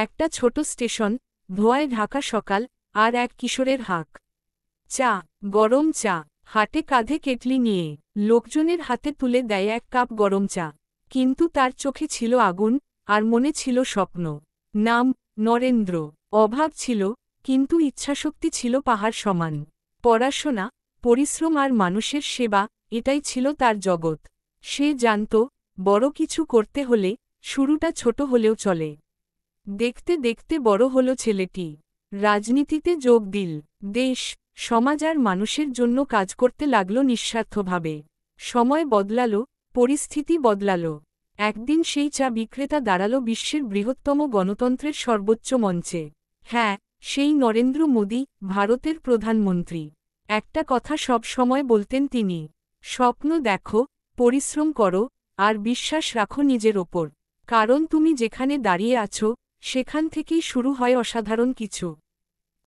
একটা ছোট স্টেশন, ধোঁয়ায় ঢাকা সকাল, আর এক কিশোরের হাঁক। চা, গরম চা, হাটে কাঁধে কেটলি নিয়ে, লোকজনের হাতে তুলে দেয় এক কাপ গরম চা। কিন্তু তার চোখে ছিল আগুন, আর মনে ছিল স্বপ্ন। নাম, নরেন্দ্র। অভাব ছিল, কিন্তু ইচ্ছাশক্তি ছিল পাহাড় সমান। পড়াশোনা, পরিশ্রম আর মানুষের সেবা, এটাই ছিল তার জগৎ। সে জানত, বড় কিছু করতে হলে শুরুটা ছোট হলেও চলে। দেখতে দেখতে বড় হলো ছেলেটি। রাজনীতিতে যোগ দিল। দেশ, সমাজ আর মানুষের জন্য কাজ করতে লাগল নিঃস্বার্থভাবে। সময় বদলালো, পরিস্থিতি বদলালো। একদিন সেই চা বিক্রেতা দাঁড়ালো বিশ্বের বৃহত্তম গণতন্ত্রের সর্বোচ্চ মঞ্চে। হ্যাঁ, সেই নরেন্দ্র মোদী, ভারতের প্রধানমন্ত্রী। একটা কথা সব সময় বলতেন তিনি, স্বপ্ন দেখো, পরিশ্রম করো, আর বিশ্বাস রাখো নিজের ওপর। কারণ তুমি যেখানে দাঁড়িয়ে আছো, সেখান থেকেই শুরু হয় অসাধারণ কিছু।